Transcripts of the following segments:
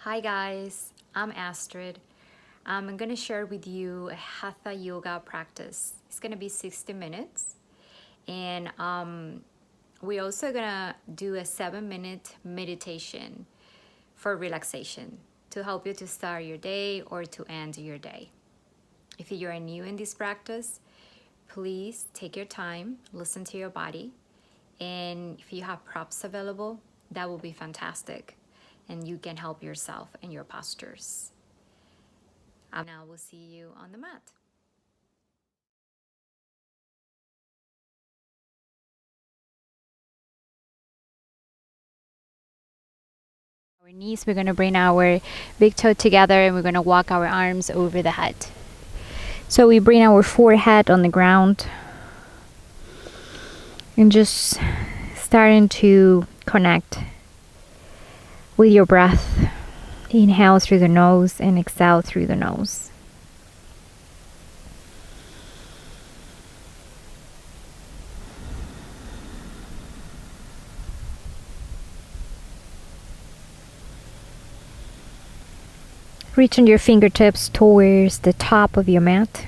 Hi guys, I'm Astrid. I'm going to share with you a Hatha Yoga practice. It's going to be 60 minutes. And we're also going to do a 7-minute meditation for relaxation to help you to start your day or to end your day. If you are new in this practice, please take your time, listen to your body. And if you have props available, that will be fantastic. And you can help yourself and your postures. Now we'll see you on the mat. Our knees, we're going to bring our big toe together and we're going to walk our arms over the head. So we bring our forehead on the ground and just starting to connect with your breath. Inhale through the nose and exhale through the nose. Reaching your fingertips towards the top of your mat.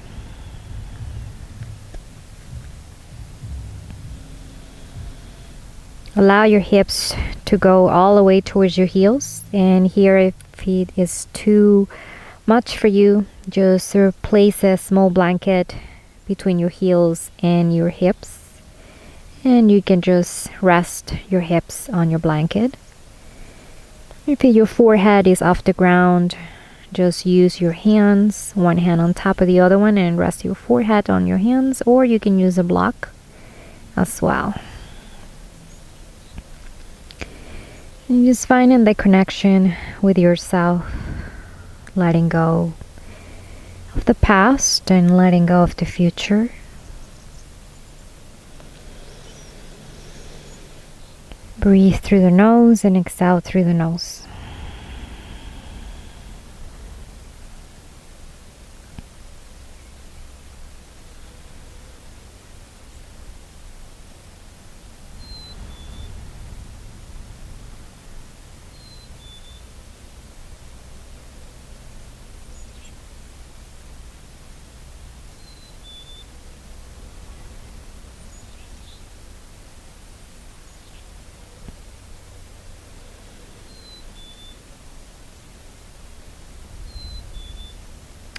Allow your hips to go all the way towards your heels. And here, if it is too much for you, just place a small blanket between your heels and your hips. And you can just rest your hips on your blanket. If your forehead is off the ground, just use your hands, one hand on top of the other one, and rest your forehead on your hands, or you can use a block as well. And just finding the connection with yourself, letting go of the past and letting go of the future. Breathe through the nose and exhale through the nose.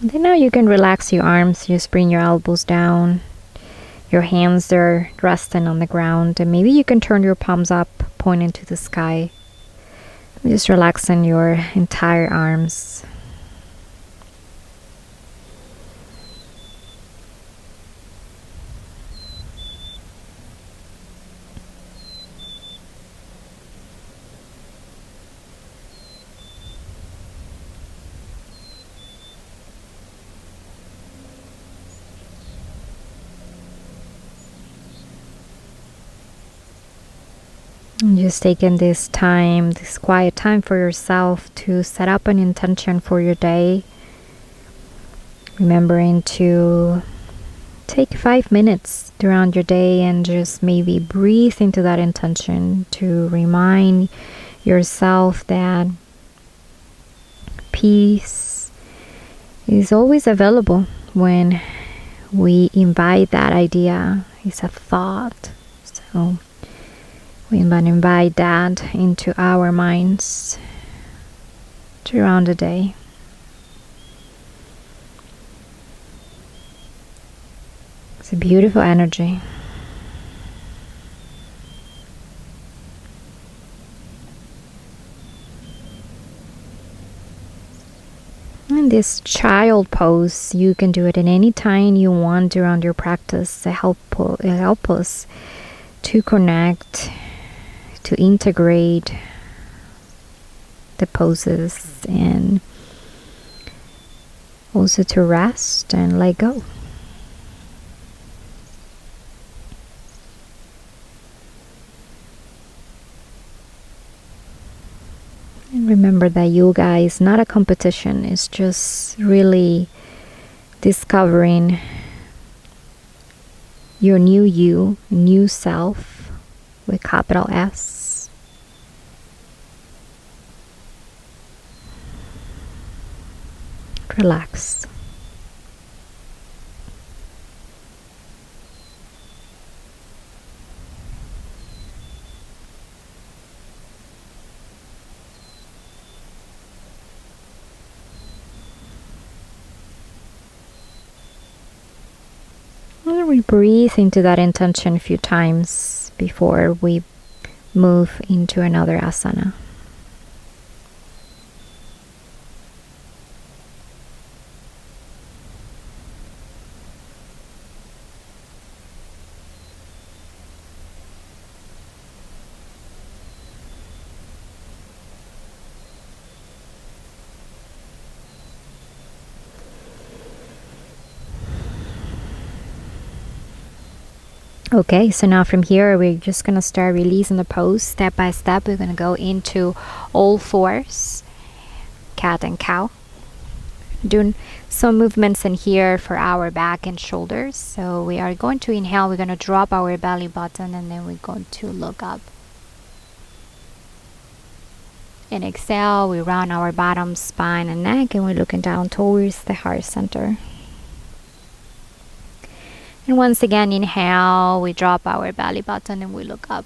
Then now you can relax your arms. Just bring your elbows down. Your hands are resting on the ground. And maybe you can turn your palms up, pointing to the sky. Just relaxing your entire arms. And just taking this time, this quiet time for yourself to set up an intention for your day. Remembering to take 5 minutes throughout your day and just maybe breathe into that intention to remind yourself that peace is always available when we invite that idea. It's a thought. So we invite that into our minds throughout the day. It's a beautiful energy. And this child pose, you can do it at any time you want during your practice. It help us to connect, to integrate the poses, and also to rest and let go. And remember that yoga is not a competition. It's just really discovering your new you, new self with capital S. relax. We breathe into that intention a few times before we move into another asana. Okay, so now from here we're just gonna start releasing the pose step by step. We're gonna go into all fours, cat and cow. Doing some movements in here for our back and shoulders. So we are going to inhale, we're gonna drop our belly button, and then we're going to look up. And exhale, we round our bottom, spine and neck, and we're looking down towards the heart center. And once again, inhale, we drop our belly button and we look up.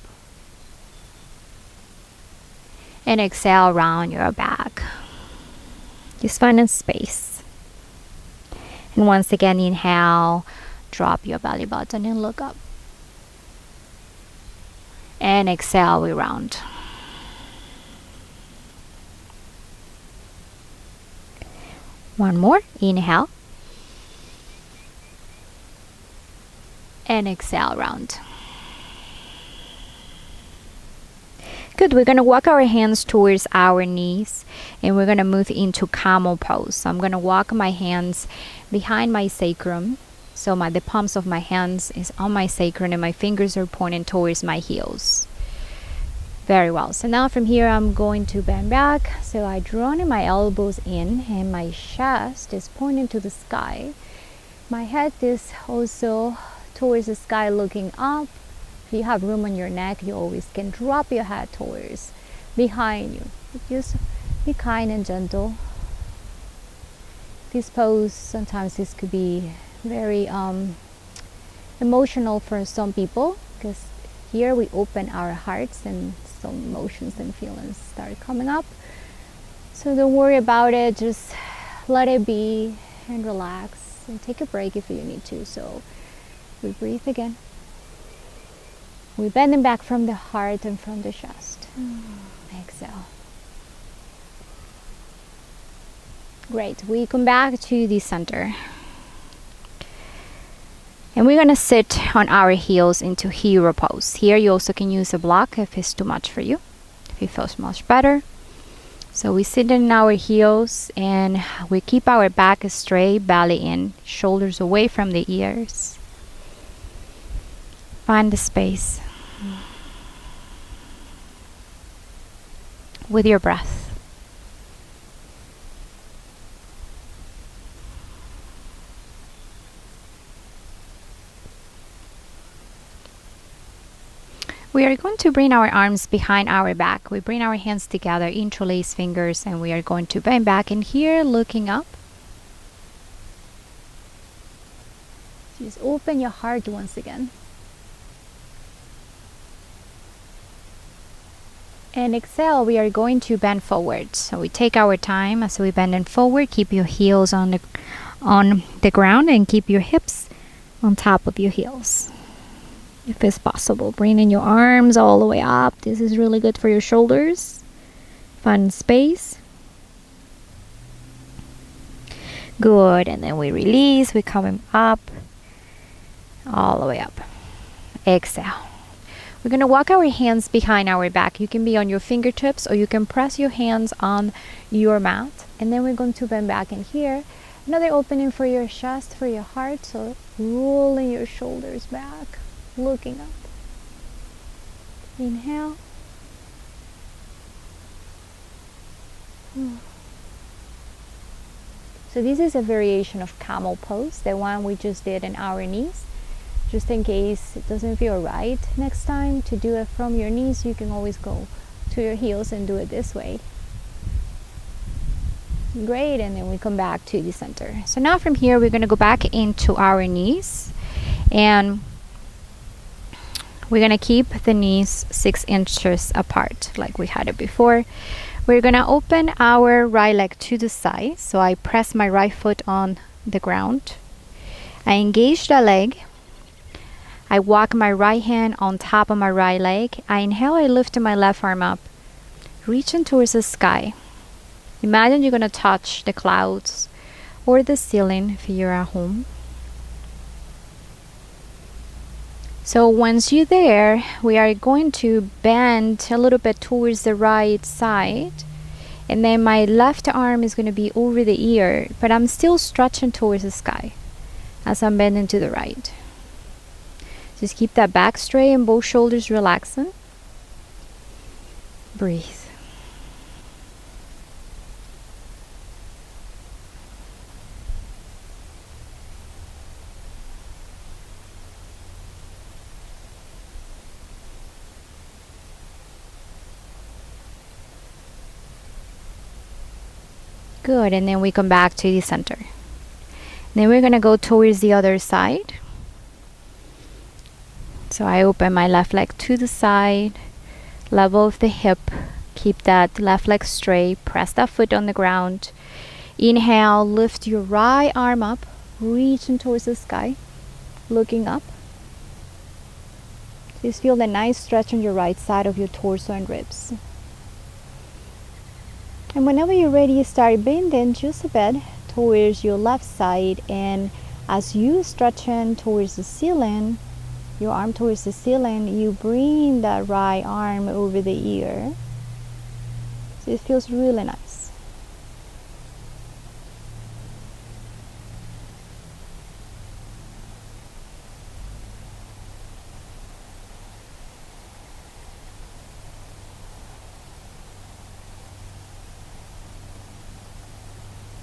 And exhale, round your back. Just find a space. And once again, inhale, drop your belly button and look up. And exhale, we round. One more, inhale. And exhale, round. Good, we're going to walk our hands towards our knees and we're going to move into camel pose. So I'm going to walk my hands behind my sacrum. So the palms of my hands is on my sacrum and my fingers are pointing towards my heels. Very well. So now from here I'm going to bend back. So I draw in my elbows in and my chest is pointing to the sky. My head is also towards the sky looking up. If you have room on your neck, you always can drop your head towards behind you. Just be kind and gentle. This pose, sometimes this could be very emotional for some people, because here we open our hearts and some emotions and feelings start coming up. So don't worry about it, just let it be and relax and take a break if you need to. So we breathe again. We bend back from the heart and from the chest. Exhale. Great. We come back to the center. And we're going to sit on our heels into hero pose. Here you also can use a block if it's too much for you, if it feels much better. So we sit in our heels and we keep our back straight, belly in, shoulders away from the ears. Find the space with your breath. We are going to bring our arms behind our back. We bring our hands together, interlace fingers, and we are going to bend back in here, looking up. Just open your heart once again. And exhale, we are going to bend forward. So we take our time as we bend forward. Keep your heels on the ground and keep your hips on top of your heels. If it's possible, bring in your arms all the way up. This is really good for your shoulders. Find space. Good, and then we release. We're coming up, all the way up. Exhale. We're going to walk our hands behind our back. You can be on your fingertips or you can press your hands on your mat. And then we're going to bend back in here. Another opening for your chest, for your heart. So rolling your shoulders back, looking up. Inhale. So this is a variation of camel pose, the one we just did in our knees. Just in case it doesn't feel right next time to do it from your knees, you can always go to your heels and do it this way. Great, and then we come back to the center. So now from here, we're going to go back into our knees, and we're going to keep the knees 6 inches apart like we had it before. We're going to open our right leg to the side. So I press my right foot on the ground. I engage the leg. I walk my right hand on top of my right leg. I inhale, I lift my left arm up, reaching towards the sky. Imagine you're going to touch the clouds or the ceiling if you're at home. So once you're there, we are going to bend a little bit towards the right side. And then my left arm is going to be over the ear, but I'm still stretching towards the sky as I'm bending to the right. Just keep that back straight and both shoulders relaxing. Breathe. Good, and then we come back to the center. Then we're going to go towards the other side. So I open my left leg to the side, level of the hip, keep that left leg straight, press that foot on the ground. Inhale, lift your right arm up, reaching towards the sky, looking up. Just feel the nice stretch on your right side of your torso and ribs. And whenever you're ready, you start bending just a bit towards your left side, and as you stretching towards the ceiling, your arm towards the ceiling, you bring that right arm over the ear. So it feels really nice.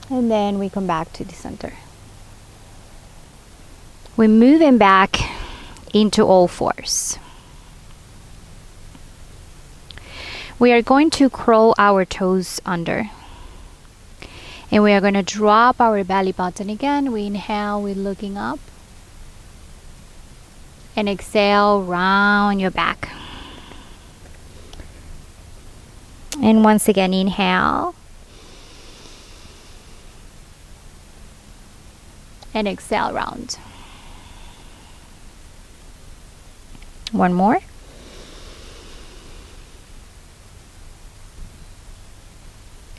And then we come back to the center. We're moving back into all fours. We are going to curl our toes under. And we are going to drop our belly button again. We inhale, we're looking up. And exhale, round your back. And once again, inhale. And exhale, round. One more.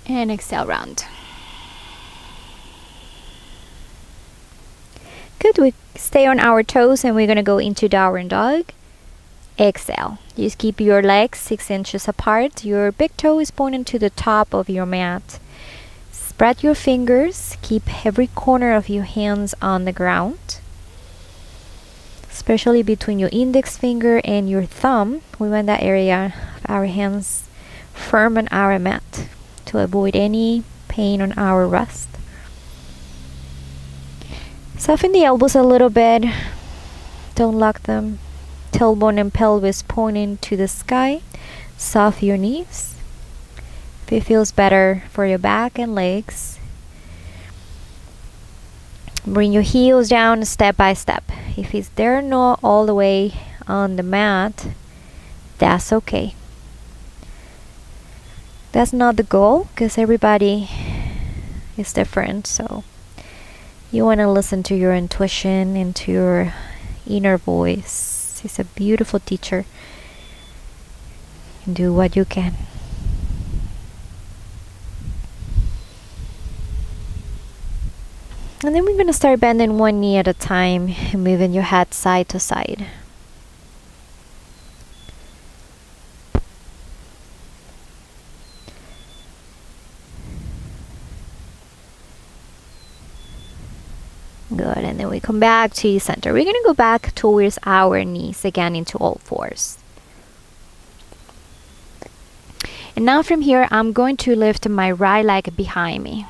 And exhale, round. Good, we stay on our toes and we're going to go into downward dog. Exhale. Just keep your legs 6 inches apart. Your big toe is pointing to the top of your mat. Spread your fingers. Keep every corner of your hands on the ground, especially between your index finger and your thumb. We want that area of our hands firm on our mat to avoid any pain on our wrist. Soften the elbows a little bit. Don't lock them. Tailbone and pelvis pointing to the sky. Soften your knees. If it feels better for your back and legs, bring your heels down step by step. If they're not all the way on the mat, that's okay. That's not the goal, because everybody is different. So you want to listen to your intuition and to your inner voice. He's a beautiful teacher. And do what you can. And then we're going to start bending one knee at a time and moving your head side to side. Good, and then we come back to the center. We're going to go back towards our knees again into all fours. And now from here, I'm going to lift my right leg behind me.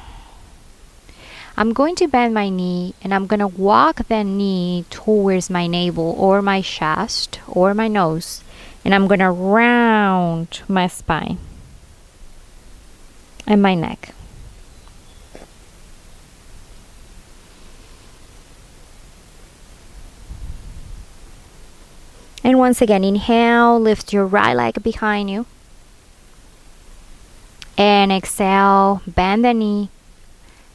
I'm going to bend my knee and I'm going to walk that knee towards my navel or my chest or my nose. And I'm going to round my spine and my neck. And once again, inhale, lift your right leg behind you. And exhale, bend the knee.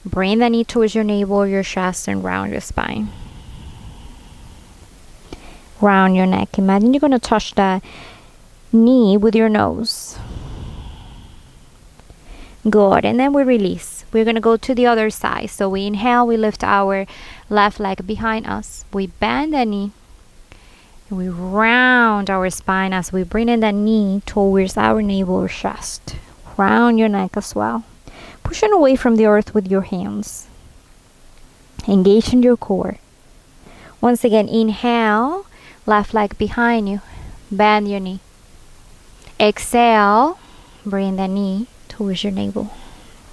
Bring the knee towards your navel, your chest, and round your spine. Round your neck. Imagine you're going to touch the knee with your nose. Good. And then we release. We're going to go to the other side. So we inhale, we lift our left leg behind us. We bend the knee. And we round our spine as we bring in the knee towards our navel or chest. Round your neck as well. Pushing away from the earth with your hands. Engage in your core. Once again, inhale, left leg behind you. Bend your knee. Exhale, bring the knee towards your navel.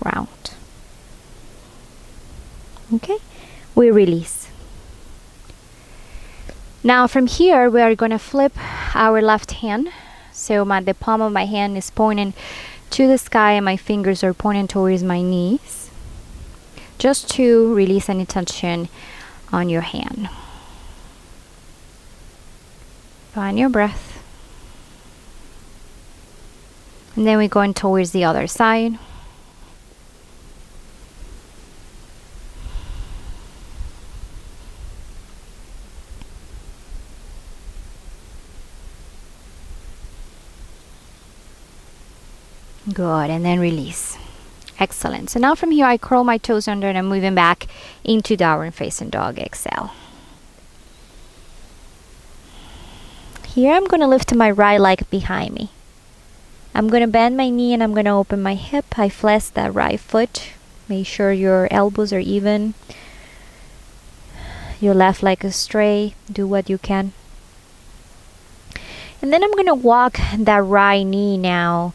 Round. Okay, we release. Now from here, we are going to flip our left hand. So the palm of my hand is pointing to the sky and my fingers are pointing towards my knees. Just to release any tension on your hand. Find your breath. And then we're going towards the other side. Good, and then release. Excellent. So now from here, I curl my toes under and I'm moving back into downward facing dog. Exhale. Here I'm going to lift my right leg behind me. I'm going to bend my knee and I'm going to open my hip. I flex that right foot. Make sure your elbows are even. Your left leg is straight. Do what you can. And then I'm going to walk that right knee now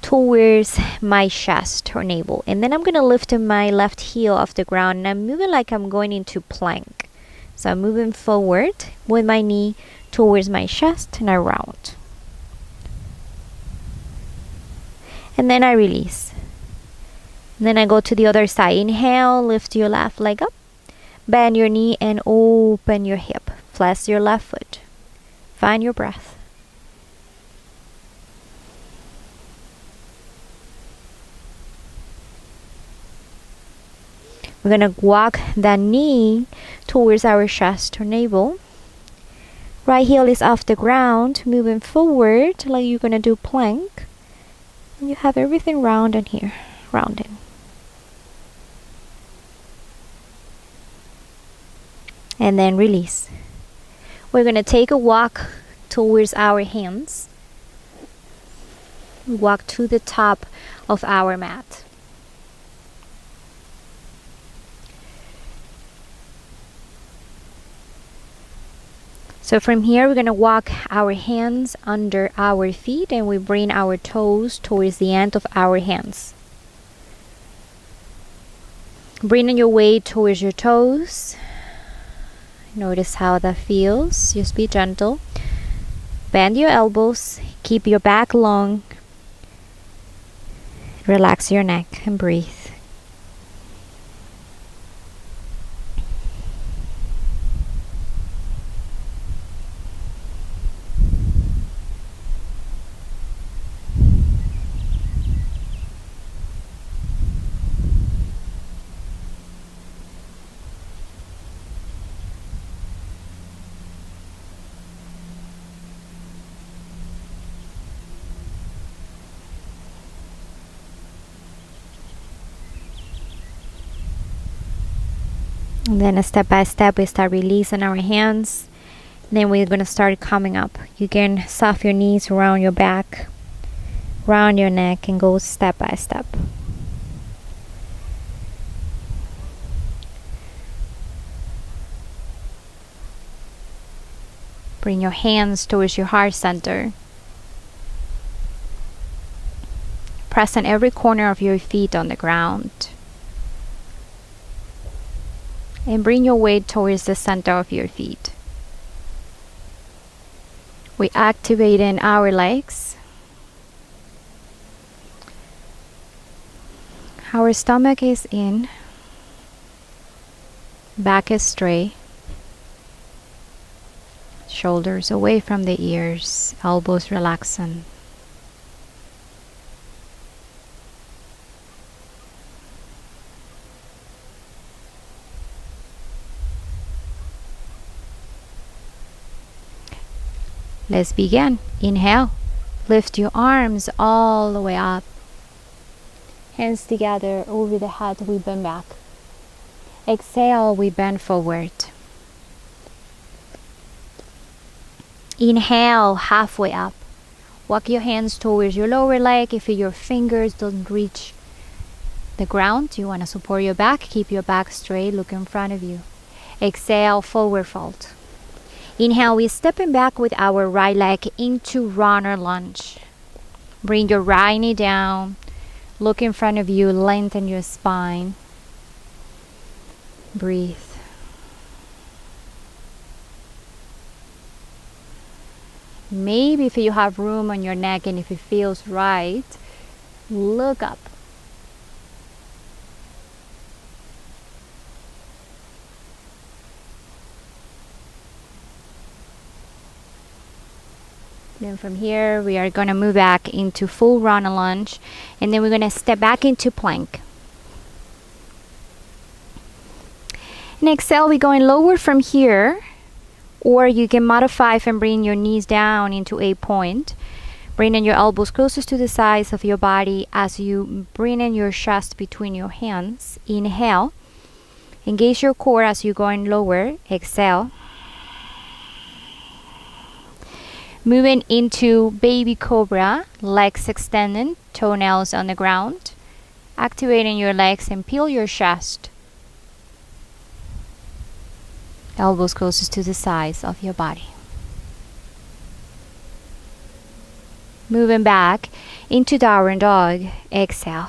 towards my chest or navel. And then I'm going to lift my left heel off the ground and I'm moving like I'm going into plank. So I'm moving forward with my knee towards my chest and I round. And then I release. And then I go to the other side. Inhale, lift your left leg up. Bend your knee and open your hip. Flex your left foot. Find your breath. We're going to walk the knee towards our chest or navel. Right heel is off the ground, moving forward like you're going to do plank. And you have everything round in here, rounding. And then release. We're going to take a walk towards our hands. Walk to the top of our mat. So from here, we're going to walk our hands under our feet and we bring our toes towards the end of our hands. Bringing your weight towards your toes. Notice how that feels. Just be gentle. Bend your elbows. Keep your back long. Relax your neck and breathe. And then step by step, we start releasing our hands. And then we're going to start coming up. You can soft your knees around your back, round your neck, and go step by step. Bring your hands towards your heart center. Press on every corner of your feet on the ground. And bring your weight towards the center of your feet. We activate in our legs. Our stomach is in. Back is straight. Shoulders away from the ears, elbows relaxing. Let's begin. Inhale. Lift your arms all the way up. Hands together over the head, we bend back. Exhale, we bend forward. Inhale, halfway up. Walk your hands towards your lower leg. If your fingers don't reach the ground, you want to support your back. Keep your back straight, look in front of you. Exhale, forward fold. Inhale, we're stepping back with our right leg into runner lunge. Bring your right knee down. Look in front of you, lengthen your spine. Breathe. Maybe if you have room on your neck and if it feels right, look up. Then from here, we are going to move back into full runner lunge. And then we're going to step back into plank. And exhale, we're going lower from here. Or you can modify and bring your knees down into a point. Bring in your elbows closest to the sides of your body as you bring in your chest between your hands. Inhale. Engage your core as you're going lower. Exhale. Moving into baby cobra, legs extended, toenails on the ground. Activating your legs and peel your chest. Elbows closest to the sides of your body. Moving back into downward dog. Exhale.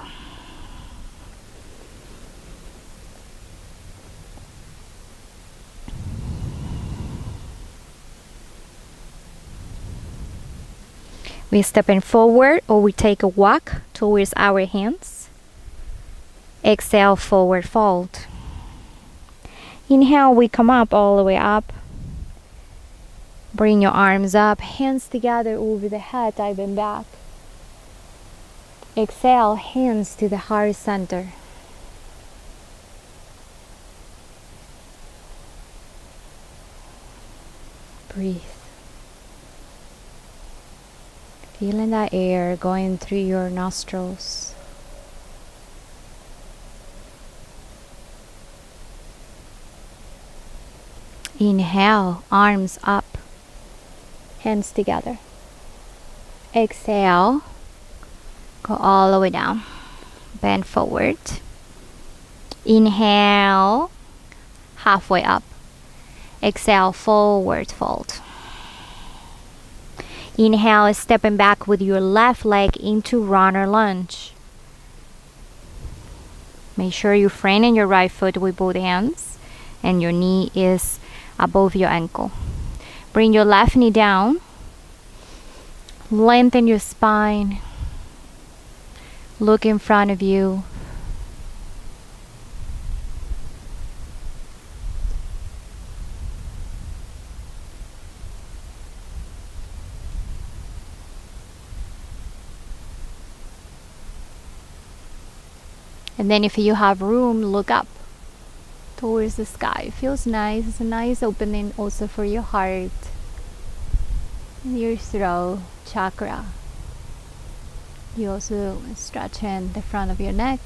We're stepping forward or we take a walk towards our hands. Exhale, forward fold. Inhale, we come up all the way up. Bring your arms up, hands together over the head, diving back. Exhale, hands to the heart center. Breathe. Feeling that air going through your nostrils. Inhale, arms up, hands together. Exhale, go all the way down. Bend forward. Inhale, halfway up. Exhale, forward fold. Inhale, stepping back with your left leg into runner lunge. Make sure you frame in your right foot with both hands and your knee is above your ankle. Bring your left knee down. Lengthen your spine. Look in front of you. And then if you have room, look up towards the sky. It feels nice. It's a nice opening also for your heart and your throat chakra. You also stretch in the front of your neck.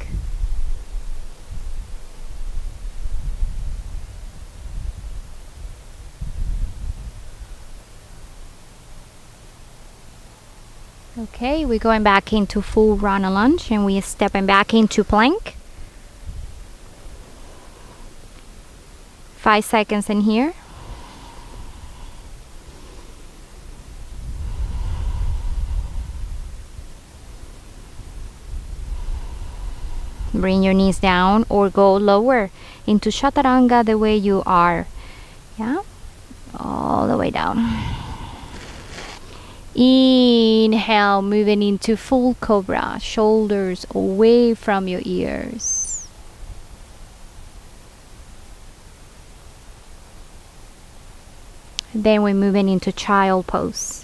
Okay, we're going back into full runner lunge and we're stepping back into plank. 5 seconds in here. Bring your knees down or go lower into chaturanga the way you are. Yeah, all the way down. Inhale, moving into full cobra, shoulders away from your ears. Then we're moving into child pose.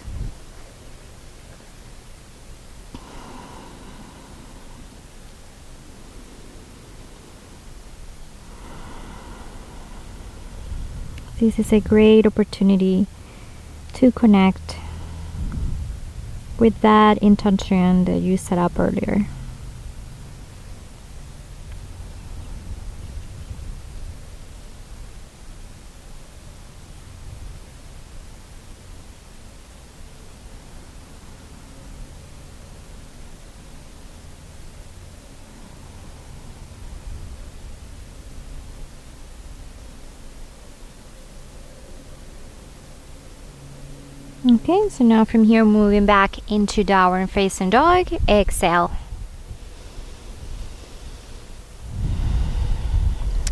This is a great opportunity to connect with that intention that you set up earlier. Okay, so now from here, moving back into downward facing dog. Exhale.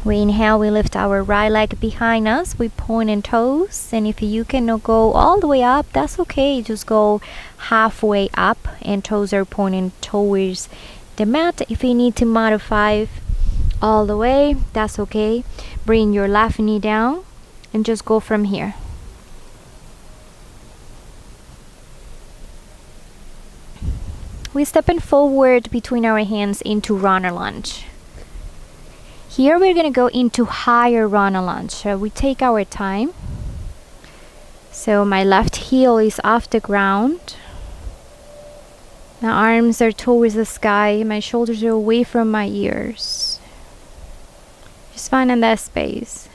We inhale, we lift our right leg behind us. We point in toes, and if you cannot go all the way up, that's okay. Just go halfway up, and toes are pointing towards the mat. If you need to modify all the way, that's okay. Bring your left knee down, and just go from here. We're stepping forward between our hands into runner lunge. Here we're going to go into higher runner lunge. So we take our time. So my left heel is off the ground. My arms are towards the sky. My shoulders are away from my ears. Just finding that space.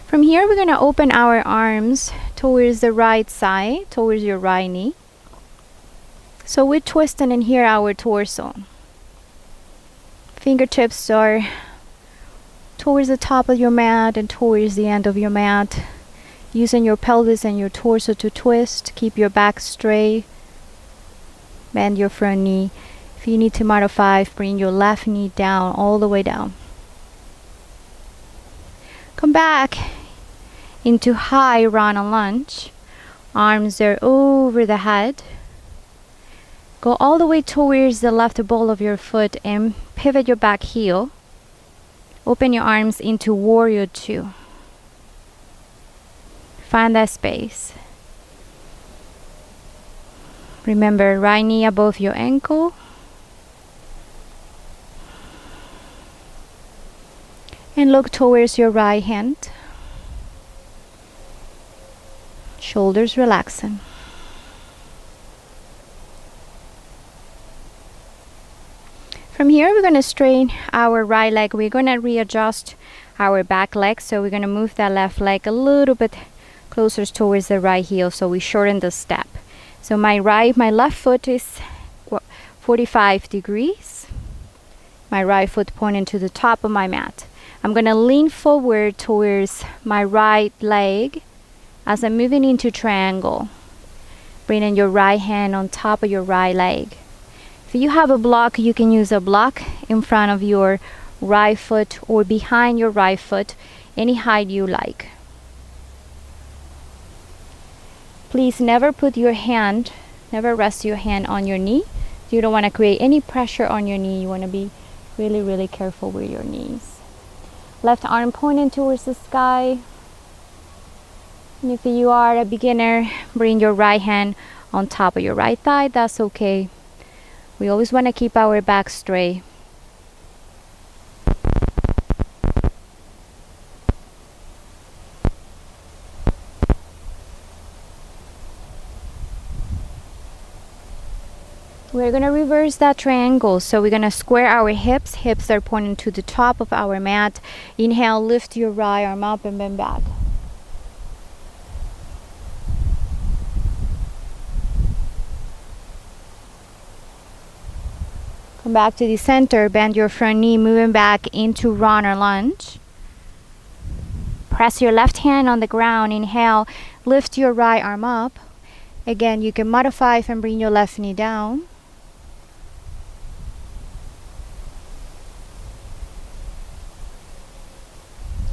From here, we're going to open our arms towards the right side, towards your right knee. So we're twisting in here our torso. Fingertips are towards the top of your mat and towards the end of your mat. Using your pelvis and your torso to twist. Keep your back straight. Bend your front knee. If you need to modify, bring your left knee down, all the way down. Come back into high runner lunge. Arms are over the head. Go all the way towards the left ball of your foot and pivot your back heel. Open your arms into warrior two. Find that space. Remember, right knee above your ankle. And look towards your right hand. Shoulders relaxing. From here, we're going to straighten our right leg. We're going to readjust our back leg. So we're going to move that left leg a little bit closer towards the right heel. So we shorten the step. So my left foot is 45 degrees. My right foot pointing to the top of my mat. I'm going to lean forward towards my right leg as I'm moving into triangle. Bringing your right hand on top of your right leg. If you have a block, you can use a block in front of your right foot or behind your right foot, any height you like. Please never rest your hand on your knee. You don't want to create any pressure on your knee. You want to be really, really careful with your knees. Left arm pointing towards the sky. And if you are a beginner, bring your right hand on top of your right thigh. That's okay. We always want to keep our back straight. We're going to reverse that triangle. So we're going to square our hips. Hips are pointing to the top of our mat. Inhale, lift your right arm up and bend back. Come back to the center, bend your front knee, moving back into runner lunge. Press your left hand on the ground, inhale, lift your right arm up. Again, you can modify and bring your left knee down.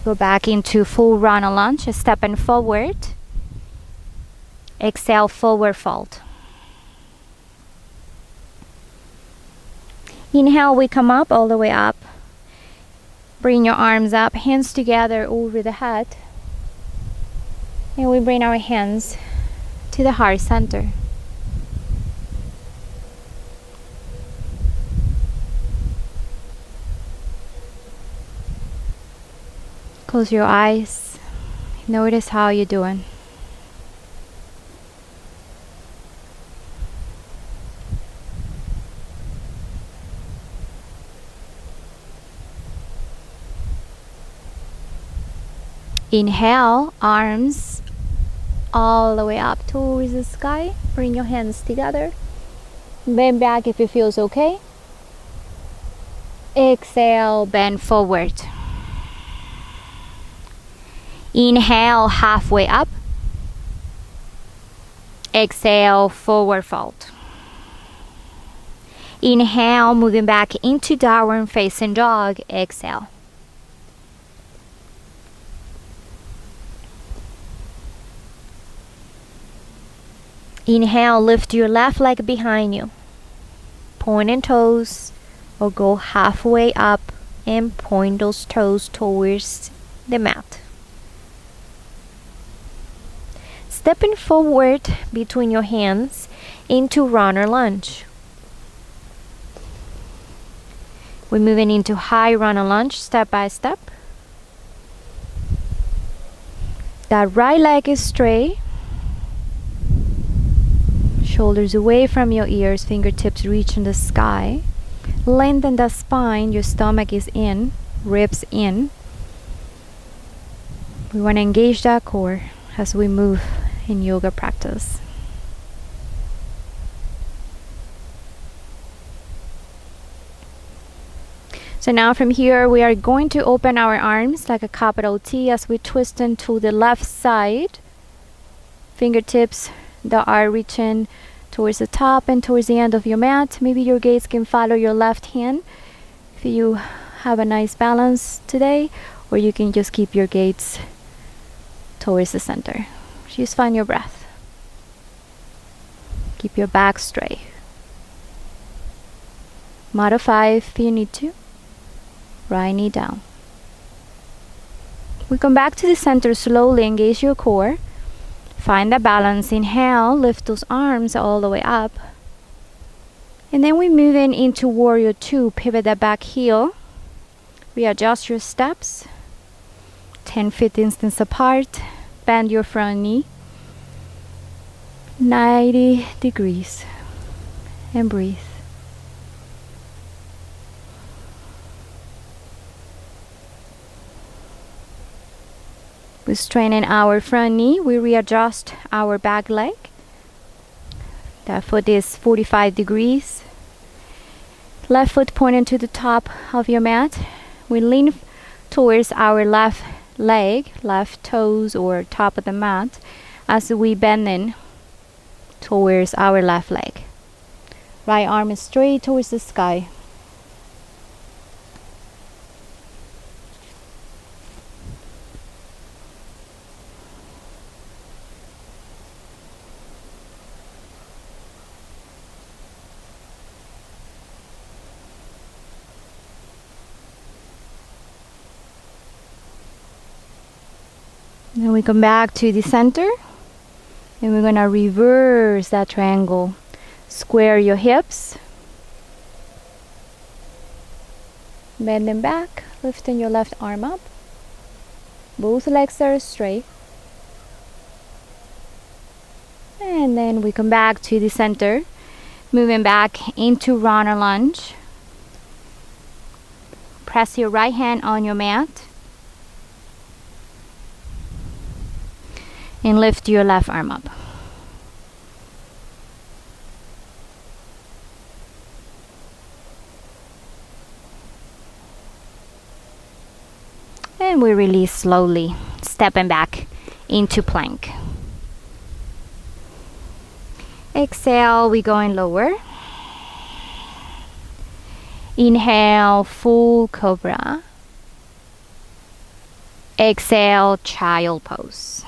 Go back into full runner lunge, stepping forward. Exhale, forward fold. Inhale, we come up all the way up. Bring your arms up, hands together over the head. And we bring our hands to the heart center. Close your eyes. Notice how you're doing. Inhale, arms all the way up towards the sky. Bring your hands together. Bend back if it feels okay. Exhale, bend forward. Inhale, halfway up. Exhale, forward fold. Inhale, moving back into downward facing dog. Exhale. Inhale, lift your left leg behind you. Point and toes, or go halfway up and point those toes towards the mat. Stepping forward between your hands into runner lunge. We're moving into high runner lunge step by step. That right leg is straight. Shoulders away from your ears, fingertips reaching the sky. Lengthen the spine, your stomach is in, ribs in. We want to engage that core as we move in yoga practice. So now from here, we are going to open our arms like a capital T as we twist into the left side. Fingertips that are reaching towards the top and towards the end of your mat. Maybe your gaze can follow your left hand if you have a nice balance today, or you can just keep your gaze towards the center. Just find your breath. Keep your back straight. Modify if you need to. Right knee down. We come back to the center slowly, engage your core. Find the balance. Inhale, lift those arms all the way up. And then we move into warrior two. Pivot that back heel. Readjust your steps. 10 feet distance apart. Bend your front knee. 90 degrees. And breathe. We straighten our front knee. We readjust our back leg. That foot is 45 degrees. Left foot pointing to the top of your mat. We lean towards our left leg, left toes or top of the mat as we bend in towards our left leg. Right arm is straight towards the sky. Then we come back to the center and we're gonna reverse that triangle. Square your hips. Bend them back, lifting your left arm up. Both legs are straight. And then we come back to the center, moving back into runner lunge. Press your right hand on your mat. And lift your left arm up. And we release slowly, stepping back into plank. Exhale, we going lower. Inhale, full cobra. Exhale, child pose.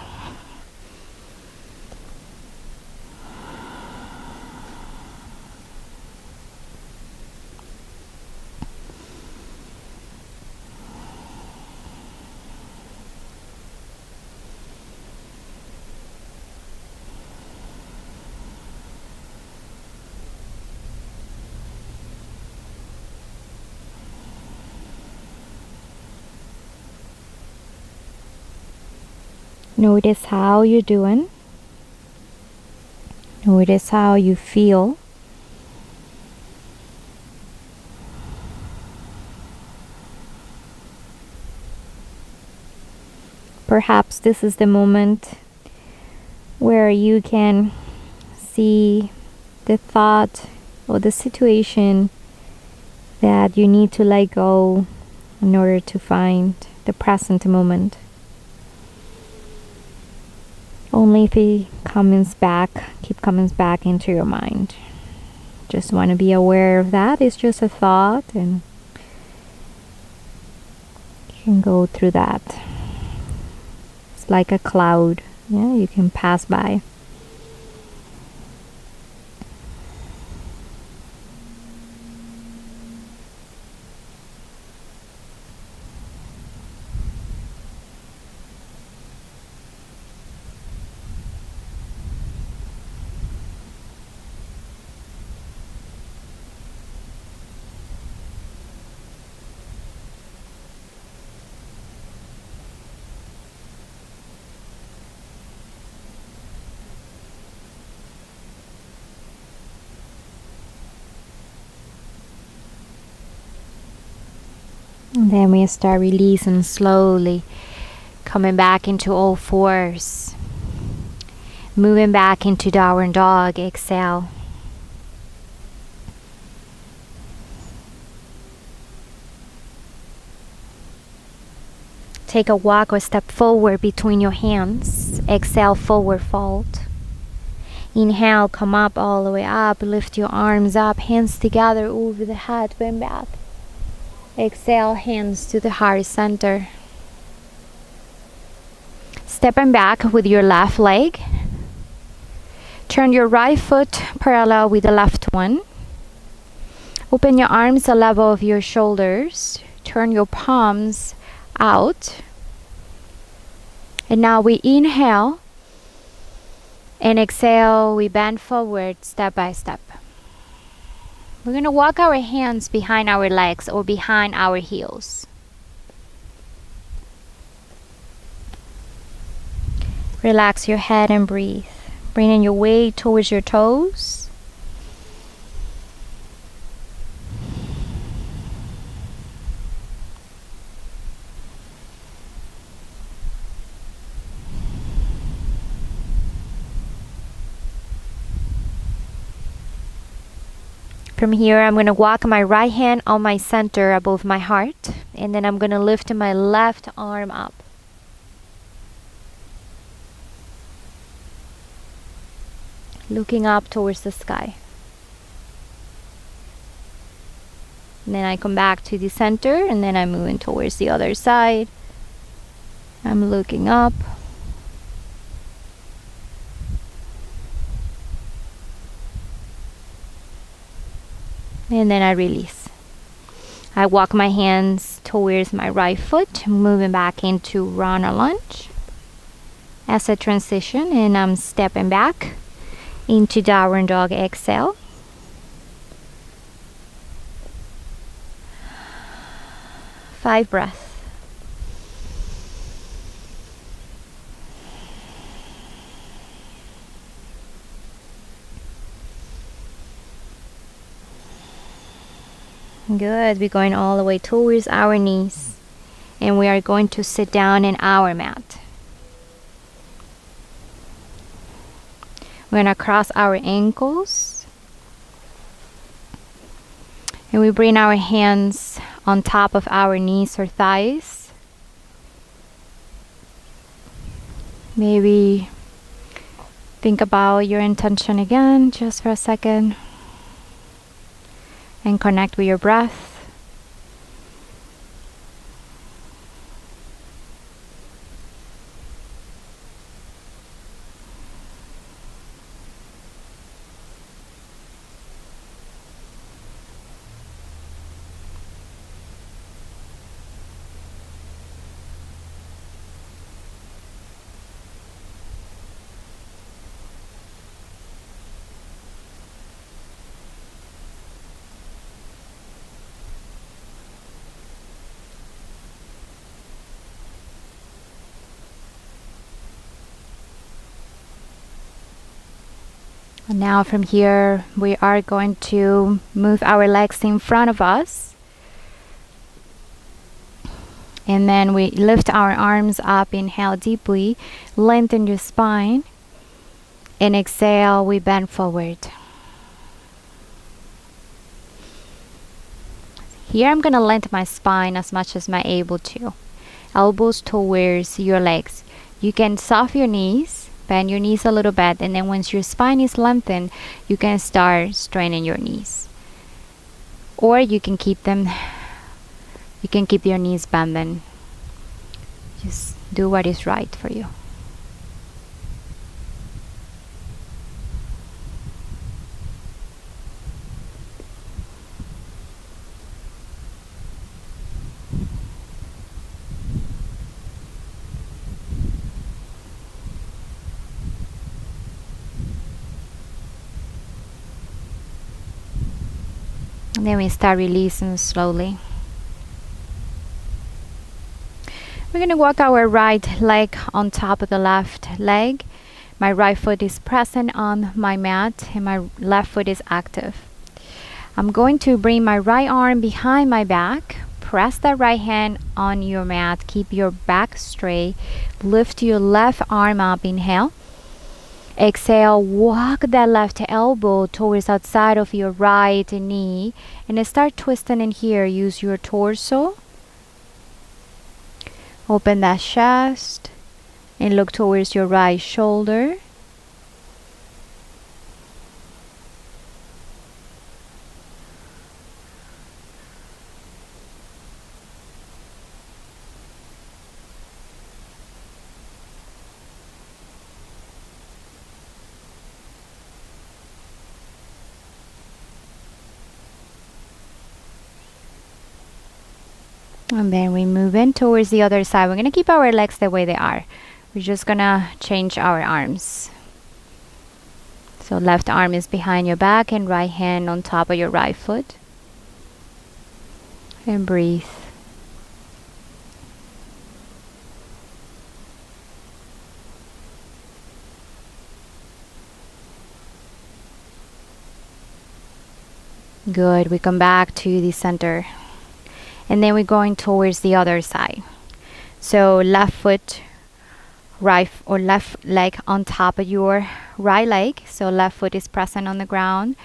Notice how you're doing. Notice how you feel. Perhaps this is the moment where you can see the thought or the situation that you need to let go in order to find the present moment. Only if it keep coming back into your mind. Just want to be aware of that. It's just a thought, and you can go through that. It's like a cloud. Yeah, you can pass by. And then we start releasing slowly, coming back into all fours, moving back into downward dog. Exhale. Take a walk or step forward between your hands. Exhale, forward fold. Inhale, come up all the way up. Lift your arms up, hands together over the head, bend back. Exhale, hands to the heart center. Stepping back with your left leg. Turn your right foot parallel with the left one. Open your arms to the level of your shoulders. Turn your palms out. And now we inhale. And exhale, we bend forward step by step. We're going to walk our hands behind our legs or behind our heels. Relax your head and breathe. Bringing your weight towards your toes. From here, I'm going to walk my right hand on my center above my heart. And then I'm going to lift my left arm up. Looking up towards the sky. And then I come back to the center, and then I'm moving towards the other side. I'm looking up. And then I release. I walk my hands towards my right foot, moving back into runner lunge as a transition, and I'm stepping back into downward dog. Exhale. Five breaths. Good. We're going all the way towards our knees, and we are going to sit down in our mat. We're going to cross our ankles, and we bring our hands on top of our knees or thighs. Maybe think about your intention again just for a second. And connect with your breath. Now from here, we are going to move our legs in front of us. And then we lift our arms up, inhale deeply, lengthen your spine. And exhale, we bend forward. Here I'm going to lengthen my spine as much as I'm able to. Elbows towards your legs. You can soften your knees, bend your knees a little bit, and then once your spine is lengthened, you can start straightening your knees. Or you can keep your knees bending. Just do what is right for you. And then we start releasing slowly. We're going to walk our right leg on top of the left leg. My right foot is present on my mat and my left foot is active. I'm going to bring my right arm behind my back. Press that right hand on your mat. Keep your back straight. Lift your left arm up. Inhale. Exhale, walk that left elbow towards outside of your right knee and start twisting in here. Use your torso. Open that chest and look towards your right shoulder. And then we move in towards the other side. We're going to keep our legs the way they are. We're just going to change our arms. So left arm is behind your back and right hand on top of your right foot. And breathe. Good. We come back to the center. And then we're going towards the other side. So left foot, right or left leg on top of your right leg. So left foot is present on the ground.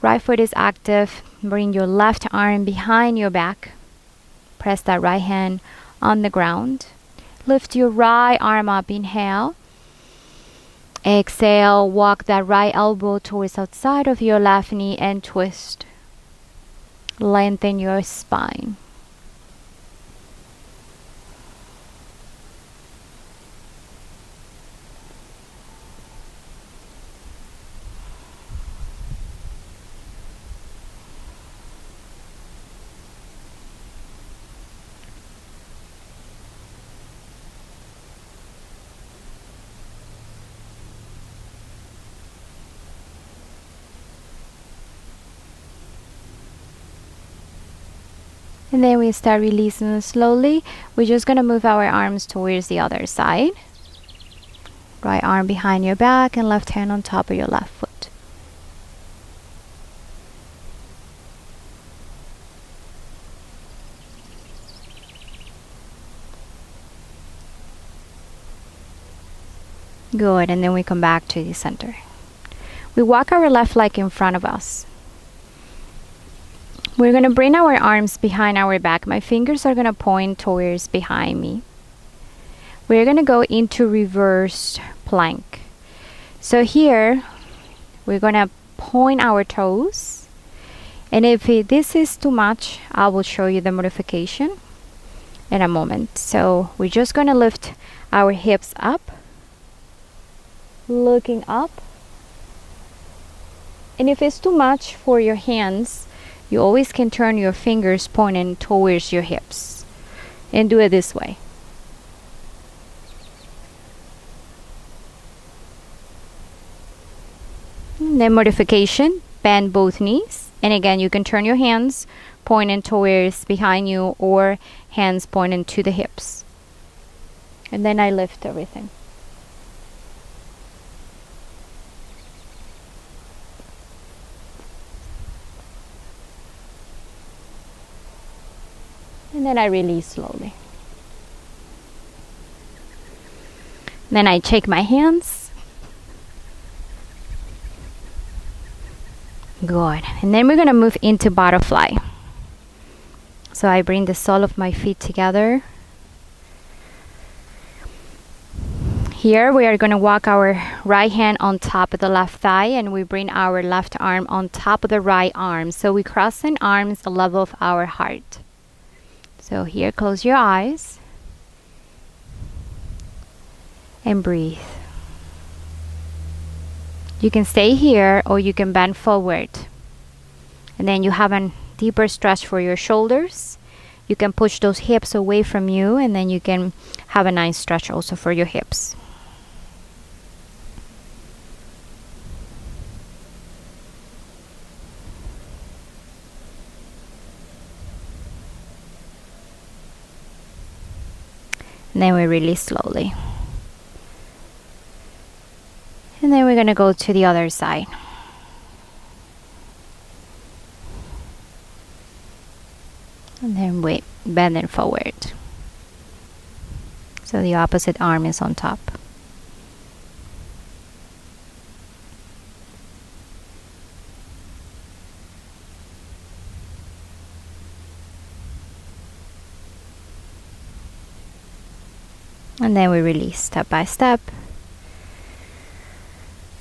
Right foot is active. Bring your left arm behind your back. Press that right hand on the ground. Lift your right arm up. Inhale. Exhale. Walk that right elbow towards outside of your left knee and twist. Lengthen your spine. And then we start releasing slowly. We're just going to move our arms towards the other side. Right arm behind your back and left hand on top of your left foot. Good, and then we come back to the center. We walk our left leg in front of us. We're going to bring our arms behind our back. My fingers are going to point towards behind me. We're going to go into reverse plank. So here, we're going to point our toes. And if this is too much, I will show you the modification in a moment. So we're just going to lift our hips up, looking up. And if it's too much for your hands, you always can turn your fingers pointing towards your hips and do it this way. And then modification, bend both knees. And again, you can turn your hands pointing towards behind you or hands pointing to the hips. And then I lift everything. And then I release slowly. Then I shake my hands. Good. And then we're going to move into butterfly. So I bring the sole of my feet together. Here we are going to walk our right hand on top of the left thigh, and we bring our left arm on top of the right arm. So we crossing arms the level of our heart. So here, close your eyes and breathe. You can stay here or you can bend forward. And then you have a deeper stretch for your shoulders. You can push those hips away from you, and then you can have a nice stretch also for your hips. And then we release slowly. And then we're going to go to the other side. And then we bend it forward. So the opposite arm is on top. And then we release step by step.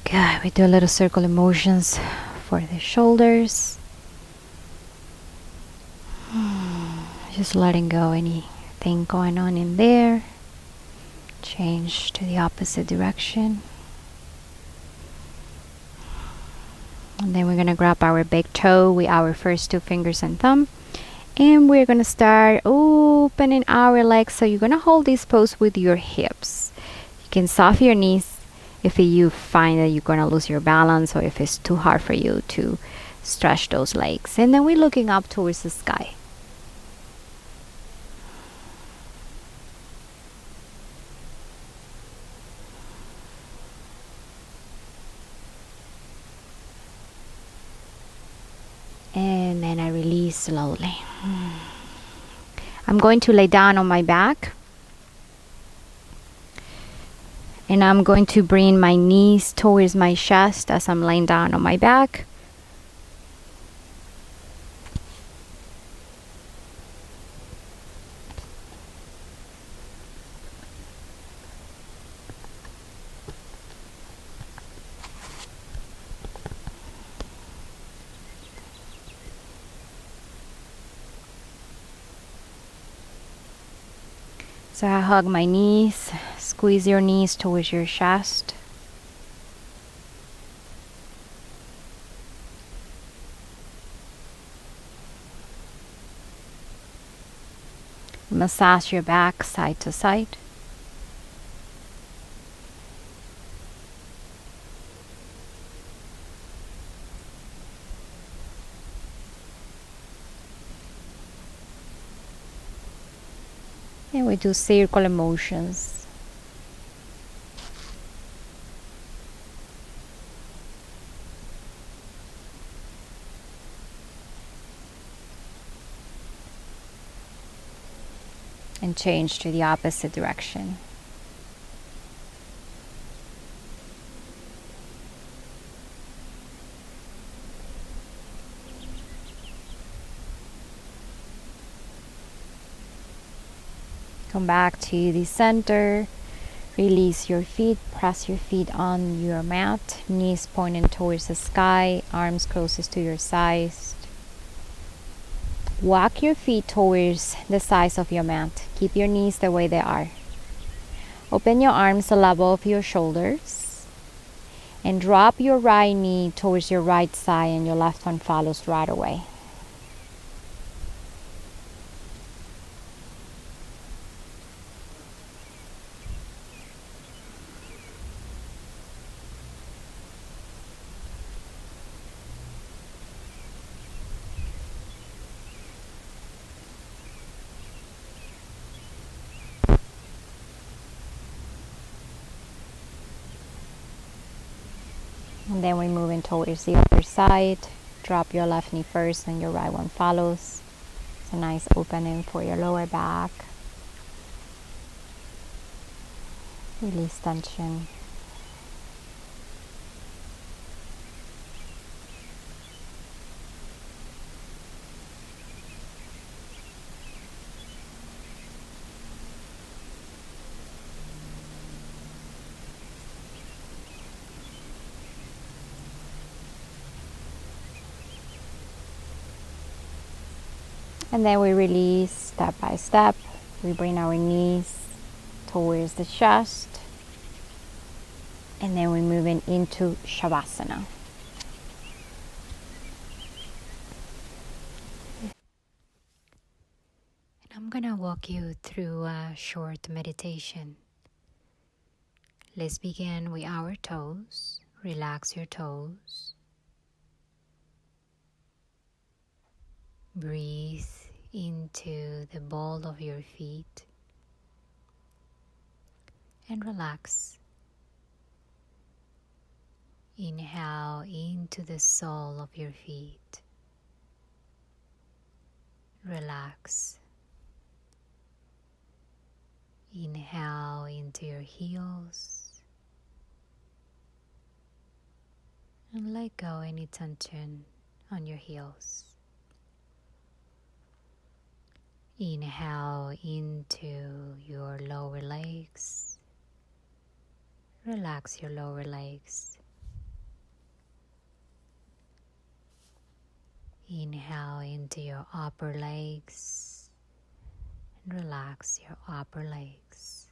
Good. We do a little circle of motions for the shoulders. Just letting go anything going on in there. Change to the opposite direction. And then we're going to grab our big toe with our first two fingers and thumb. And we're going to start opening our legs. So you're going to hold this pose with your hips. You can soften your knees if you find that you're going to lose your balance, or if it's too hard for you to stretch those legs. And then we're looking up towards the sky. And then I release slowly. I'm going to lay down on my back. And I'm going to bring my knees towards my chest as I'm laying down on my back. So I hug my knees, squeeze your knees towards your chest. Massage your back side to side. And we do circle motions. And change to the opposite direction. Come back to the center. Release your feet. Press your feet on your mat. Knees pointing towards the sky. Arms closest to your sides. Walk your feet towards the sides of your mat. Keep your knees the way they are. Open your arms the level of your shoulders. And drop your right knee towards your right side, and your left one follows right away. And then we move in towards the other side. Drop your left knee first and your right one follows. It's a nice opening for your lower back. Release tension. And then we release step by step. We bring our knees towards the chest. And then we're moving into Shavasana. And I'm gonna walk you through a short meditation. Let's begin with our toes. Relax your toes. Breathe into the ball of your feet and relax. Inhale into the sole of your feet. Relax. Inhale into your heels and let go any tension on your heels. Inhale into your lower legs. Relax your lower legs. Inhale into your upper legs and relax your upper legs.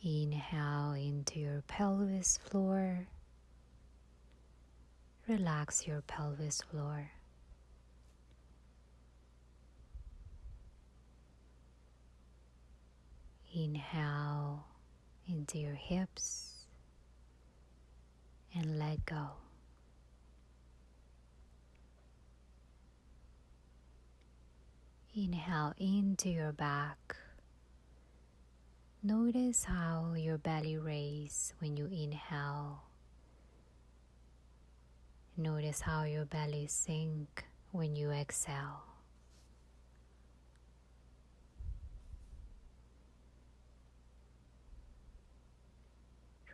Inhale into your pelvis floor. Relax your pelvis floor. Inhale into your hips and let go. Inhale into your back. Notice how your belly raises when you inhale. Notice how your belly sinks when you exhale.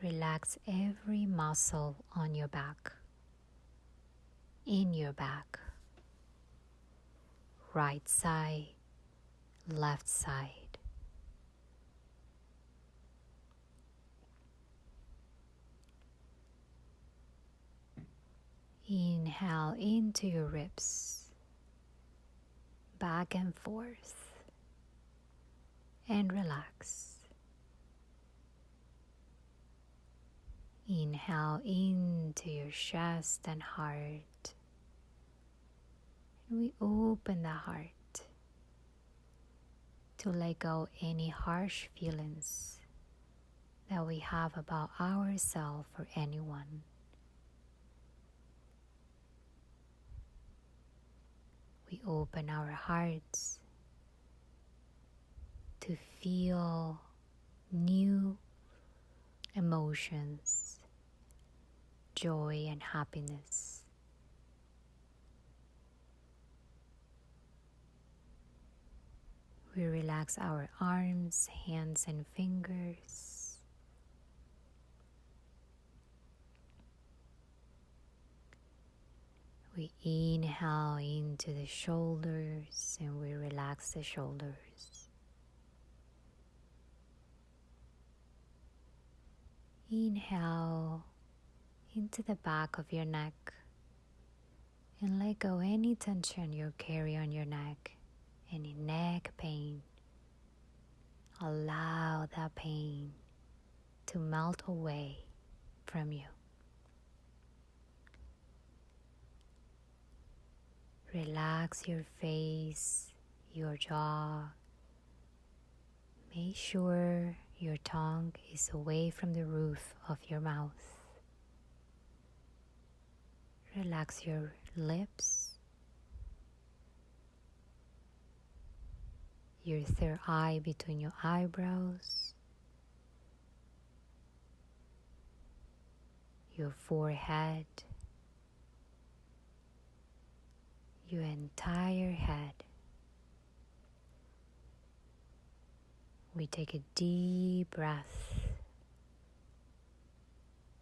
Relax every muscle on your back, in your back, right side, left side. Inhale into your ribs, back and forth, and relax. Inhale into your chest and heart. And we open the heart to let go any harsh feelings that we have about ourselves or anyone. We open our hearts to feel new emotions, joy and happiness. We relax our arms, hands and fingers. We inhale into the shoulders and we relax the shoulders. Inhale into the back of your neck and let go any tension you carry on your neck, any neck pain. Allow that pain to melt away from you. Relax your face, your jaw. Make sure your tongue is away from the roof of your mouth. Relax your lips, your third eye between your eyebrows, your forehead, your entire head. We take a deep breath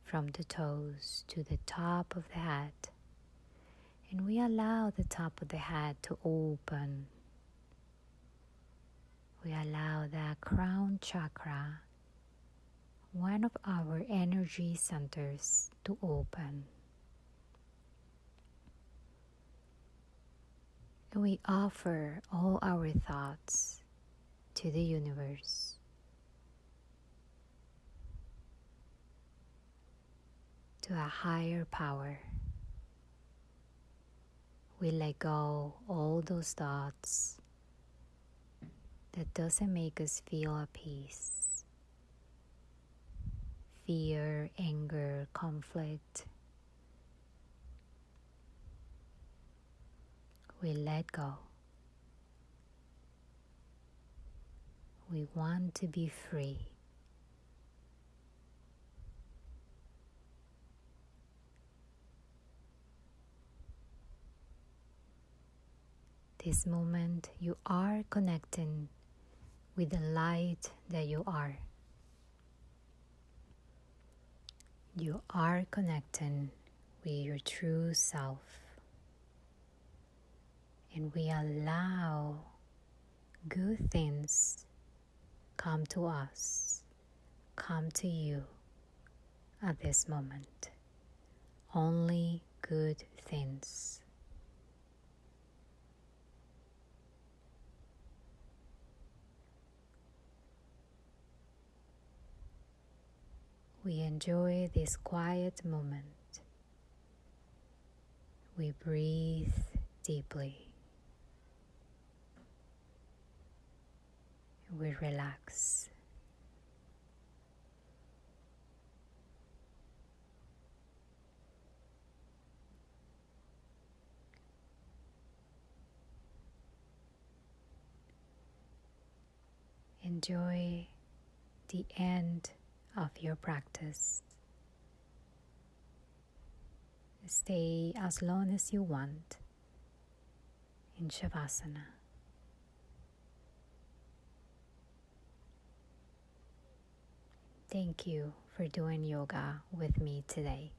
from the toes to the top of the head, and we allow the top of the head to open. We allow that crown chakra, one of our energy centers, to open. And we offer all our thoughts to the universe. To a higher power. We let go all those thoughts that doesn't make us feel at peace. Fear, anger, conflict. We let go. We want to be free. This moment you are connecting with the light that you are. You are connecting with your true self. And we allow good things come to us, come to you at this moment. Only good things. We enjoy this quiet moment. We breathe deeply. We relax. Enjoy the end of your practice. Stay as long as you want in Shavasana. Thank you for doing yoga with me today.